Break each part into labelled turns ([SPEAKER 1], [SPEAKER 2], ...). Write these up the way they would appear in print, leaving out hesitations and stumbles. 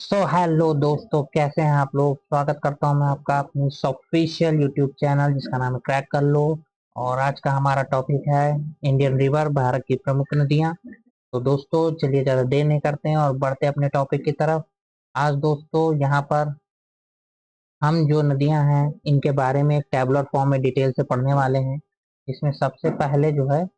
[SPEAKER 1] Hello दोस्तों, कैसे हैं आप लोग। स्वागत करता हूं मैं आपका अपनी ऑफिशियल यूट्यूब चैनल जिसका नाम है क्रैक कर लो। और आज का हमारा टॉपिक है इंडियन रिवर, भारत की प्रमुख नदियां। तो दोस्तों चलिए ज़्यादा देर नहीं करते हैं और बढ़ते हैं अपने टॉपिक की तरफ। आज दोस्तों यहाँ पर हम जो नदियां हैं इनके बारे में एक टैबुलर फॉर्म में डिटेल से पढ़ने वाले हैं। इसमें सबसे पहले जो है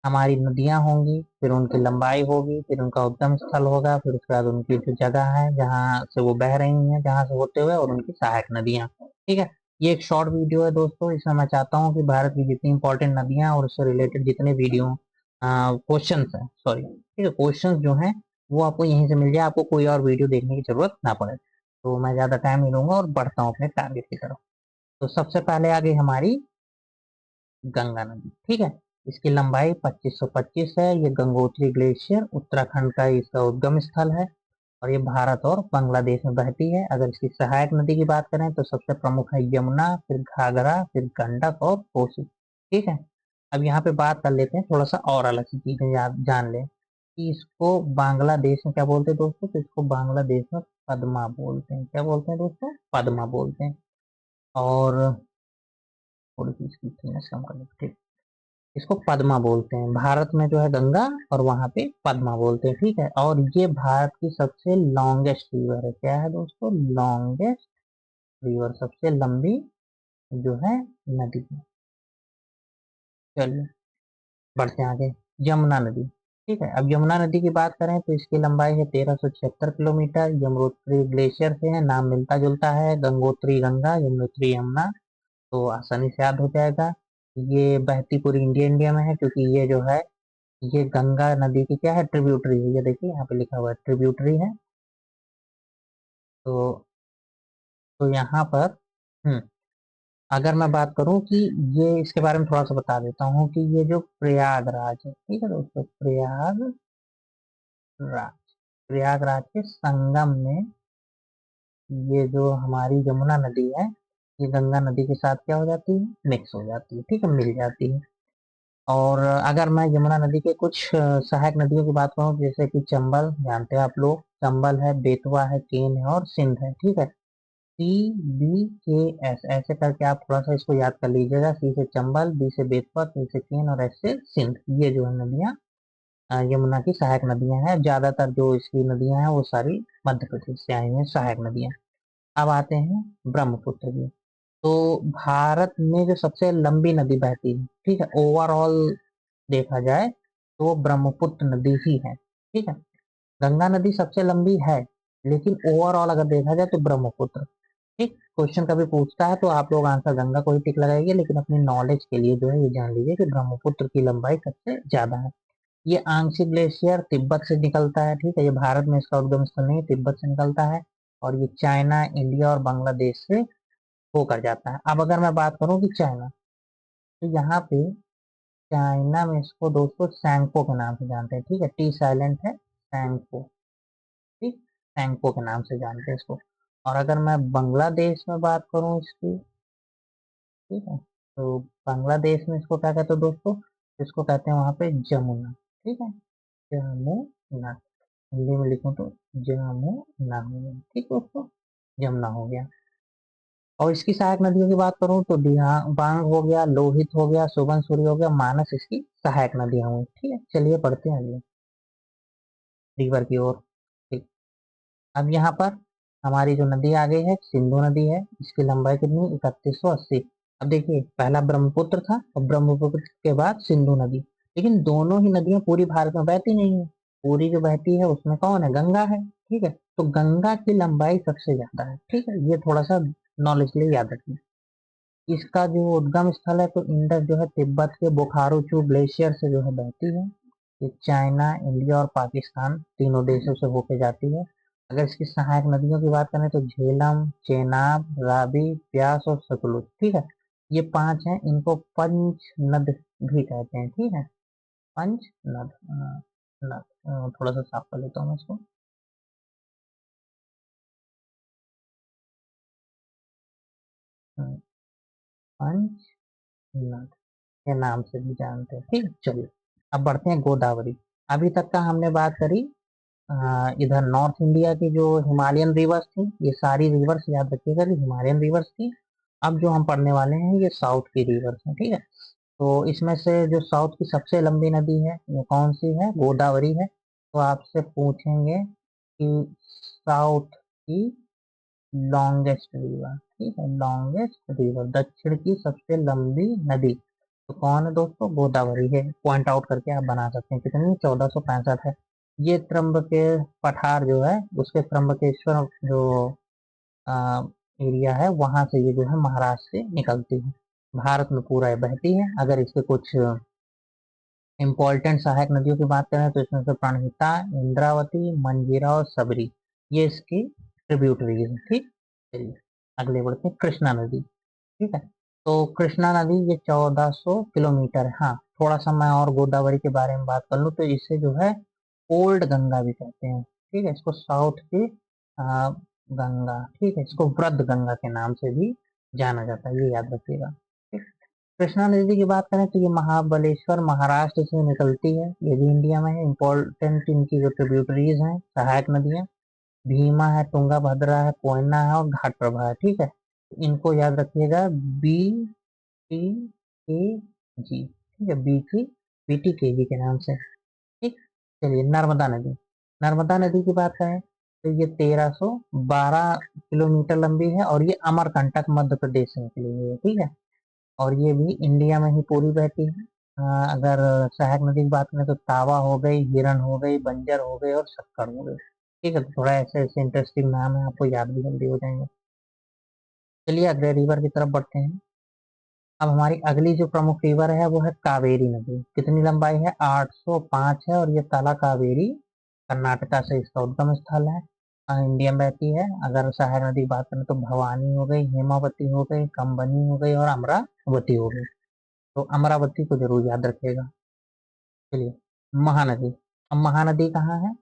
[SPEAKER 1] हमारी नदियां होंगी, फिर उनकी लंबाई होगी, फिर उनका उद्गम स्थल होगा, फिर उसके बाद उनकी जो जगह है जहाँ से वो बह रही हैं, जहाँ से होते हुए, और उनकी सहायक नदियां। ठीक है। ये एक शॉर्ट वीडियो है दोस्तों। इसमें मैं चाहता हूँ कि भारत की जितनी इंपॉर्टेंट नदियां और उससे रिलेटेड जितने वीडियो क्वेश्चन है, सॉरी, ठीक है, क्वेश्चन जो हैं वो आपको यहीं से मिल जाए, आपको कोई और वीडियो देखने की जरूरत ना पड़े। तो मैं ज्यादा टाइम नहीं लूंगा और बढ़ता हूँ अपने टारगेट की तरफ। तो सबसे पहले आ गई हमारी गंगा नदी। ठीक है। इसकी लंबाई 2525 है। ये गंगोत्री ग्लेशियर उत्तराखंड का इसका उद्गम स्थल है और ये भारत और बांग्लादेश में बहती है। अगर इसकी सहायक नदी की बात करें तो सबसे प्रमुख है यमुना, फिर घाघरा, फिर गंडक और कोसी। ठीक है। अब यहाँ पे बात कर लेते हैं, थोड़ा सा और अलग सी चीजें याद जान लें कि इसको बांग्लादेश में क्या बोलते हैं दोस्तों। तो इसको बांग्लादेश में पद्मा बोलते हैं। क्या बोलते हैं दोस्तों? पद्मा बोलते हैं। और थोड़ी सी इसकी thickness कम कर लेते हैं। इसको पद्मा बोलते हैं। भारत में जो है गंगा और वहां पे पद्मा बोलते हैं। ठीक है। और ये भारत की सबसे लॉन्गेस्ट रिवर है। क्या है दोस्तों? लॉन्गेस्ट रिवर, सबसे लंबी जो है नदी है। चलिए बढ़ते हैं आगे। यमुना नदी। ठीक है। अब यमुना नदी की बात करें तो इसकी लंबाई है 1376 किलोमीटर। यमुनोत्री ग्लेशियर से है, नाम मिलता जुलता है, गंगोत्री गंगा, यमुनोत्री यमुना। तो आसानी से याद हो जाएगा। ये बहती पूरी इंडिया में है क्योंकि ये जो है ये गंगा नदी की क्या है? ट्रिब्यूटरी है। ये देखिए यहाँ पे लिखा हुआ है ट्रिब्यूटरी है। तो यहाँ पर हम्म अगर मैं बात करूं कि ये इसके बारे में थोड़ा सा बता देता हूँ कि ये जो प्रयागराज है, ठीक है दोस्तों, प्रयागराज के संगम में ये जो हमारी यमुना नदी है ये गंगा नदी के साथ क्या हो जाती है? मिक्स हो जाती है। ठीक है, मिल जाती है। और अगर मैं यमुना नदी के कुछ सहायक नदियों की बात करूं जैसे कि चंबल, जानते हैं आप लोग, चंबल है, बेतवा है, केन है और सिंध है। ठीक है। CBKS ऐसे करके आप थोड़ा सा इसको याद कर लीजिएगा। सी से चंबल, बी से बेतवा, के से केन और एस से सिंध। ये जो है नदियां यमुना की सहायक नदियां हैं। ज्यादातर जो इसकी नदियां हैं वो सारी मध्य प्रदेश से आई हैं सहायक नदियां। अब आते हैं ब्रह्मपुत्र की। तो भारत में जो सबसे लंबी नदी बहती है, ठीक है, ओवरऑल देखा जाए तो वो ब्रह्मपुत्र नदी ही है। ठीक है। गंगा नदी सबसे लंबी है लेकिन ओवरऑल अगर देखा जाए तो ब्रह्मपुत्र। ठीक, क्वेश्चन कभी पूछता है तो आप लोग आंसर गंगा को ही टिक लगाइए, लेकिन अपनी नॉलेज के लिए जो है ये जान लीजिए कि ब्रह्मपुत्र की लंबाई सबसे ज्यादा है। ये आंगसी ग्लेशियर तिब्बत से निकलता है। ठीक है। ये भारत में इसका उद्गम स्थल नहीं है, तिब्बत से निकलता है। और ये चाइना, इंडिया और बांग्लादेश से होकर जाता है। अब अगर मैं बात करूं कि चाइना, तो यहाँ पे चाइना में इसको दोस्तों सैंगपो के नाम से जानते हैं। ठीक है, टी साइलेंट है, सैंगपो। ठीक, सैंगपो के नाम से जानते हैं इसको। और अगर मैं बांग्लादेश में बात करूं इसकी, ठीक है, तो बांग्लादेश में इसको क्या कहते हैं दोस्तों? इसको कहते हैं वहां पे जमुना। ठीक है, जमुना। हिंदी में लिखूं तो जमुना हो गया। ठीक दोस्तों, जमुना हो गया। और इसकी सहायक नदियों की बात करूं तो दिबांग हो गया, लोहित हो गया, सुबनसिरी हो गया, मानस इसकी सहायक नदियां हुई। ठीक है, चलिए पढ़ते हैं अगले रिवर की ओर। ठीक। अब यहाँ पर हमारी जो नदी आ गई है सिंधु नदी है। इसकी लंबाई कितनी? 3180। अब देखिए, पहला ब्रह्मपुत्र था और ब्रह्मपुत्र के बाद सिंधु नदी। लेकिन दोनों ही नदियां पूरी भारत में बहती नहीं है। पूरी जो बहती है उसमें कौन है? गंगा है। ठीक है। तो गंगा की लंबाई सबसे ज्यादा है। ठीक है, ये थोड़ा सा नॉलेज के लिए याद रखिए। इसका जो उद्गम स्थल है तो इंडस जो है तिब्बत के बोखारोचू ग्लेशियर से जो है बहती है। ये चाइना, इंडिया और पाकिस्तान तीनों देशों से होके जाती है। अगर इसकी सहायक नदियों की बात करें तो झेलम, चेनाब, रावी, ब्यास और सतलुज। ठीक है, ये पांच हैं। इनको पंच नद भी कहते हैं। ठीक है, पंच नद। नद थोड़ा सा साफ कर लेता हूँ मैं इसको। पंच नद के नाम से भी जानते हैं। ठीक, चलिए अब बढ़ते हैं गोदावरी। अभी तक का हमने बात करी इधर नॉर्थ इंडिया की जो हिमालयन रिवर्स थी, ये सारी रिवर्स याद रखिएगा कि हिमालयन रिवर्स थी। अब जो हम पढ़ने वाले हैं ये साउथ की रिवर्स है, ठीक है। तो इसमें से जो साउथ की सबसे लंबी नदी है वो कौन सी है? गोदावरी है। तो आपसे पूछेंगे कि साउथ की लॉन्गेस्ट रिवर, ठीक है, लॉन्गेस्ट रिवर, दक्षिण की सबसे लंबी नदी तो कौन है दोस्तों? गोदावरी है। पॉइंट आउट करके आप बना सकते हैं। कितनी? 1465 है। ये त्र्यंबके पठार जो है, उसके त्र्यंबकेश्वर जो एरिया है, वहां से ये जो है महाराष्ट्र से निकलती है। भारत में पूरा ये बहती है। अगर इसके कुछ इम्पोर्टेंट सहायक नदियों की बात करें तो इसमें से प्रणहिता, इंद्रावती, मंजीरा और सबरी, ये इसकी ट्रिब्यूटरीज है, ठीक। चलिए अगले बढ़ते हैं। कृष्णा नदी, ठीक है। तो कृष्णा नदी ये 1400 किलोमीटर है। हाँ, थोड़ा सा मैं और गोदावरी के बारे में बात कर लूँ तो इसे जो है ओल्ड गंगा भी कहते हैं, ठीक है। इसको साउथ की गंगा, ठीक है, इसको वृद्ध गंगा के नाम से भी जाना जाता है, ये याद रखिएगा, ठीक। कृष्णा नदी की बात करें तो ये महाबलेश्वर महाराष्ट्र से निकलती है, ये भी इंडिया में है। इंपॉर्टेंट इनकी जो ट्रिब्यूटरीज हैं, सहायक नदियां, भीमा है, तुंगा भद्रा है, कोयना है और घाट प्रभा है, ठीक है। इनको याद रखिएगा, बी टी के जी, ठीक है, बीटी के जी के नाम से, ठीक। चलिए नर्मदा नदी, नर्मदा नदी की बात करें तो ये 1312 किलोमीटर लंबी है और ये अमरकंटक मध्य प्रदेश से निकली हुई है, ठीक है। और ये भी इंडिया में ही पूरी बहती है। अगर सहायक नदी की बात करें तो तावा हो गई, हिरन हो गई, बंजर हो गई और शक्कर हो गई, ठीक है। तो थोड़ा ऐसे ऐसे इंटरेस्टिंग नाम है, आपको याद भी जल्दी हो जाएंगे। चलिए अगले रिवर की तरफ बढ़ते हैं। अब हमारी अगली जो प्रमुख रिवर है वो है कावेरी नदी। कितनी लंबाई है? 805 है और ये ताला कावेरी कर्नाटका से इसका उद्गम स्थल है। इंडिया में बहती है। अगर सहायक नदी की बात करें तो भवानी हो गई, हेमावती हो गई, कंबनी हो गई और अमरावती हो गई। तो अमरावती को जरूर याद रखिएगा। चलिए महानदी। अब महानदी कहाँ है?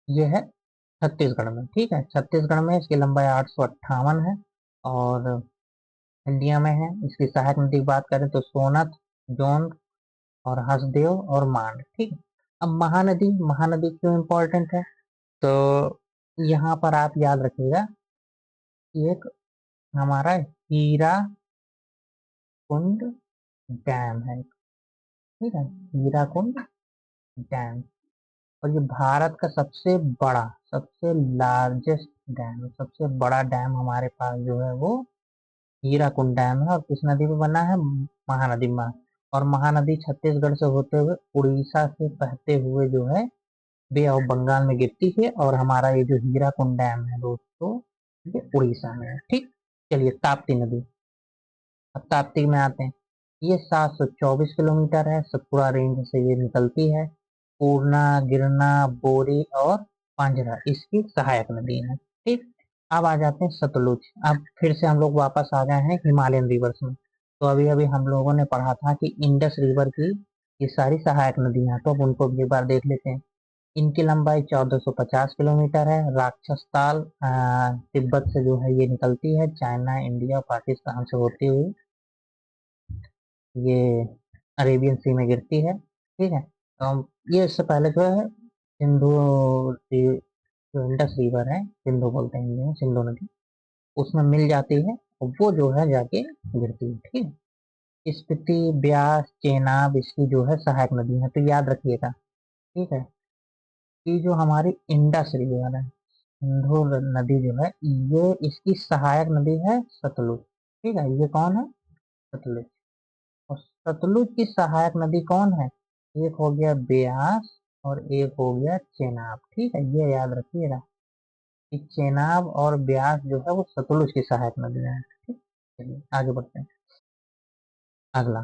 [SPEAKER 1] ये है छत्तीसगढ़ में, ठीक है। छत्तीसगढ़ में इसकी लंबाई 858 है और इंडिया में है। इसकी सहायक नदी की बात करें तो सोनत, जोन और हसदेव और मांड, ठीक है। अब महानदी, महानदी क्यों इम्पोर्टेंट है? तो यहाँ पर आप याद रखिएगा कि एक हमारा हीरा कुंड डैम है, ठीक है, हीरा कुंड डैम। और ये भारत का सबसे बड़ा, सबसे लार्जेस्ट डैम है। सबसे बड़ा डैम हमारे पास जो है वो हीराकुंड डैम है। और किस नदी पे बना है? महानदी में। और महानदी छत्तीसगढ़ से होते हुए उड़ीसा से बहते हुए जो है बे ऑफ बंगाल में गिरती है। और हमारा ये जो हीराकुंड डैम है दोस्तों, ये उड़ीसा में है, ठीक। चलिए ताप्ती नदी। अब ताप्ती में आते हैं। ये 724 किलोमीटर है, सतपुड़ा रेंज से ये निकलती है। पूर्णा, गिरना, बोरी और पांझरा इसकी सहायक नदी है, ठीक। अब आ जाते हैं सतलुज। अब फिर से हम लोग वापस आ गए हैं हिमालयन रिवर्स में। तो अभी अभी हम लोगों ने पढ़ा था कि इंडस रिवर की ये सारी सहायक नदियां, तो अब उनको भी एक बार देख लेते हैं। इनकी लंबाई 1450 किलोमीटर है। राक्षस ताल तिब्बत से जो है ये निकलती है, चाइना, इंडिया, पाकिस्तान से होती हुई ये अरेबियन सी में गिरती है, ठीक है। तो ये इससे पहले जो है सिंधु जो इंडस रिवर है, सिंधु बोलते हैं हिंदी में, सिंधु नदी, उसमें मिल जाती है और वो जो है जाके गिरती है, ठीक है। स्पीति, ब्यास, चेनाब इसकी जो है सहायक नदी है। तो याद रखिएगा, ठीक है, कि जो हमारी इंडस रिवर है, सिंधु नदी जो है, ये इसकी सहायक नदी है सतलुज, ठीक है। ये कौन है? सतलुज। और सतलुज की सहायक नदी कौन है? एक हो गया ब्यास और एक हो गया चेनाब, ठीक है। ये याद रखिएगा कि चेनाब और ब्यास जो है वो सतलुज की सहायक नदियां हैं, ठीक। चलिए आगे बढ़ते हैं। अगला,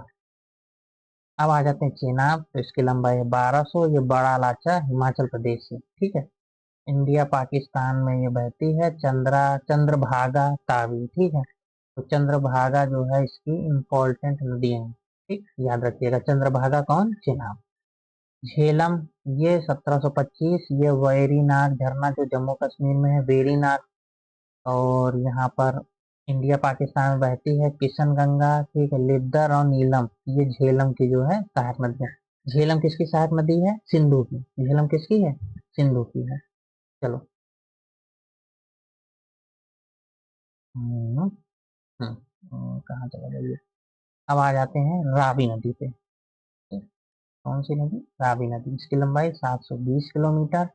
[SPEAKER 1] अब आ जाते हैं चेनाब। तो इसकी लंबाई है 1200। ये बड़ा लाचा हिमाचल प्रदेश से, ठीक है। इंडिया पाकिस्तान में ये बहती है। चंद्रभागा तावी, ठीक है। तो चंद्रभागा जो है इसकी इम्पोर्टेंट नदियां हैं, ठीक, याद रखिएगा। चंद्रभागा कौन? चेनाब। झेलम, ये 1725। ये वेरीनाग झरना जो जम्मू कश्मीर में है, वेरीनाग। और यहाँ पर इंडिया पाकिस्तान में बहती है। किशन गंगा, ठीक है, लिद्दर और नीलम, ये झेलम की जो है सहायक नदियां। झेलम किसकी सहायक नदी है? सिंधु की। झेलम किसकी है? सिंधु की है। चलो। हम्म, कहाँ चला गया ये? अब आ जाते हैं रावी नदी पे। कौन सी नदी? रावी नदी। इसकी लंबाई 720 किलोमीटर।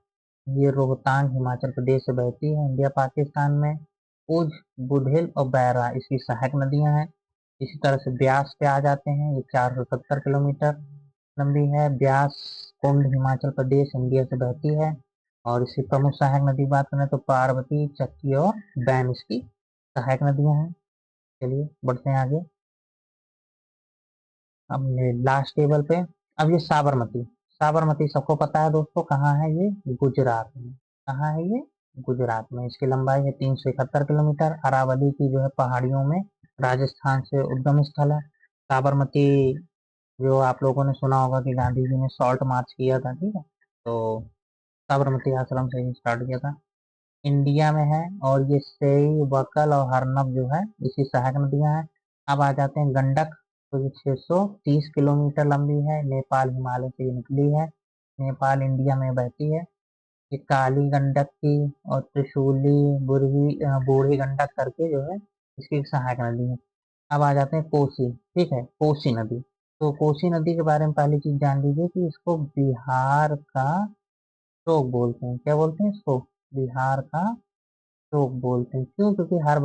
[SPEAKER 1] ये रोहतांग हिमाचल प्रदेश से बहती है, इंडिया पाकिस्तान में। उज, बुधेल और बैरा इसकी सहायक नदियां हैं। इसी तरह से ब्यास पे आ जाते हैं। ये 470 किलोमीटर लंबी है। ब्यास कुंड हिमाचल प्रदेश इंडिया से बहती है। और इसकी प्रमुख सहायक नदी बात करें तो पार्वती, चक्की और बैन इसकी सहायक नदियां हैं। चलिए बढ़ते हैं आगे। अब लास्ट टेबल पे। अब ये साबरमती। साबरमती सबको पता है दोस्तों, कहाँ है ये? गुजरात में। कहाँ है ये? गुजरात में। इसकी लंबाई है 371 किलोमीटर। अरावली की जो है पहाड़ियों में राजस्थान से उद्गम स्थल है। साबरमती जो आप लोगों ने सुना होगा कि गांधी जी ने सॉल्ट मार्च किया था, ठीक है, तो साबरमती आश्रम से ही स्टार्ट किया था। इंडिया में है। और ये सेई, वकल और हरनब जो है इसी सहायक नदियां हैं। अब आ जाते हैं गंडक। तो ये 630 किलोमीटर लंबी है। नेपाल हिमालय से ये निकली है। नेपाल इंडिया में बहती है। ये काली गंडक की और त्रिशूली, बूढ़ी गंडक करके जो है इसकी एक सहायक नदी है। अब आ जाते हैं कोसी। ठीक है, कोसी नदी। तो कोसी नदी के बारे में पहली चीज जान लीजिए कि इसको बिहार का शोक बोलते हैं। क्या बोलते हैं इसको? बिहार का शोक बोलते हैं। क्यों? क्योंकि हर